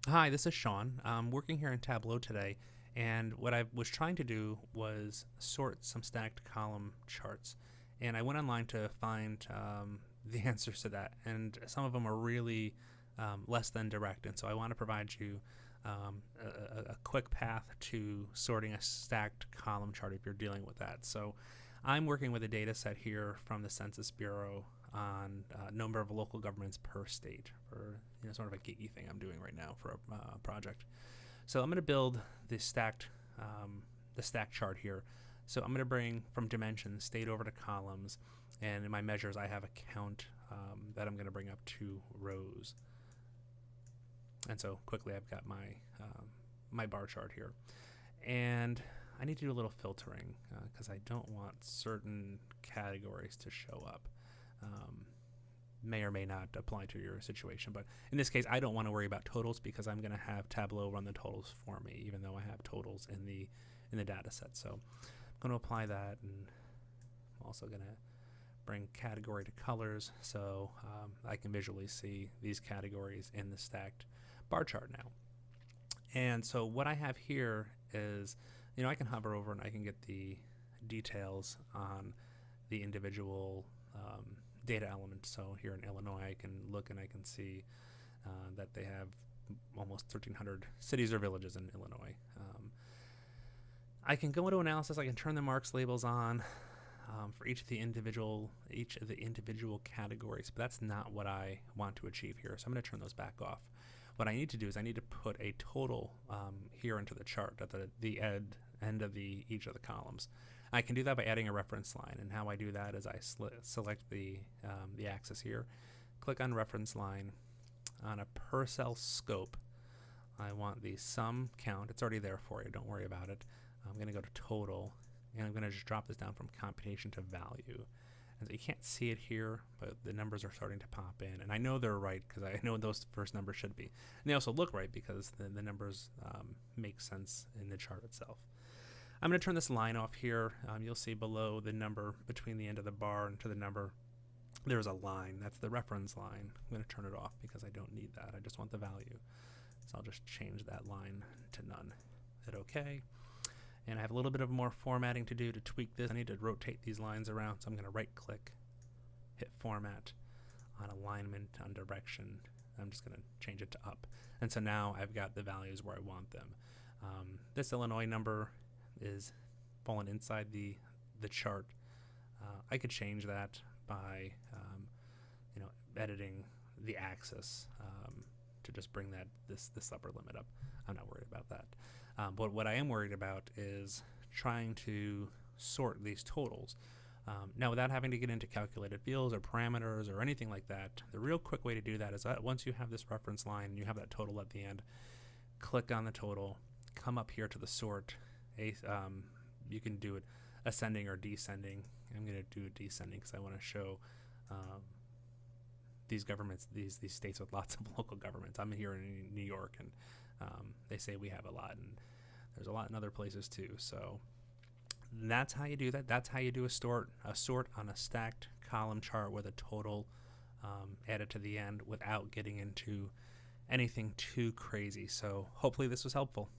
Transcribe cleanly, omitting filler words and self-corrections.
Hi, this is Sean. I'm working here in Tableau today, and what I was trying to do was sort some stacked column charts. And I went online to find the answers to that, and some of them are really less than direct. And so I want to provide you a quick path to sorting a stacked column chart if you're dealing with that. So I'm working with a data set here from the Census Bureau on number of local governments per state for sort of a geeky thing I'm doing right now for a project. So I'm going to build the stack chart here. So I'm going to bring from dimensions state over to columns, and in my measures I have a count that I'm going to bring up to rows. And so quickly I've got my bar chart here, and I need to do a little filtering because I don't want certain categories to show up. May or may not apply to your situation, but in this case I don't want to worry about totals because I'm going to have Tableau run the totals for me, even though I have totals in the data set. So I'm going to apply that, and I'm also going to bring category to colors so I can visually see these categories in the stacked bar chart now. And so what I have here is, I can hover over and I can get the details on the individual data element. So here in Illinois, I can look and I can see that they have almost 1,300 cities or villages in Illinois. I can go into analysis. I can turn the marks labels on for each of the individual categories, but that's not what I want to achieve here. So I'm going to turn those back off. What I need to do is I need to put a total here into the chart at the end of each of the columns. I can do that by adding a reference line, and how I do that is I select the axis here, click on reference line. On a per cell scope, I want the sum count. It's already there for you, don't worry about it. I'm going to go to total, and I'm going to just drop this down from computation to value. And so you can't see it here, but the numbers are starting to pop in, and I know they're right because I know those first numbers should be. And they also look right because the numbers make sense in the chart itself. I'm going to turn this line off here. You'll see below the number between the end of the bar and to the number, there's a line. That's the reference line. I'm going to turn it off because I don't need that. I just want the value. So I'll just change that line to none. Hit OK. And I have a little bit of more formatting to do to tweak this. I need to rotate these lines around, so I'm going to right-click, hit Format, on Alignment, on Direction. I'm just going to change it to up. And so now I've got the values where I want them. This Illinois number is fallen inside the chart. I could change that by editing the axis to just bring this upper limit up. I'm not worried about that. But what I am worried about is trying to sort these totals. Now, without having to get into calculated fields or parameters or anything like that, the real quick way to do that is that once you have this reference line and you have that total at the end, click on the total, come up here to the sort. You can do it ascending or descending. I'm going to do it descending because I want to show these governments, these states with lots of local governments. I'm here in New York, and they say we have a lot, and there's a lot in other places too. So that's how you do that. That's how you do a sort on a stacked column chart with a total added to the end without getting into anything too crazy. So hopefully this was helpful.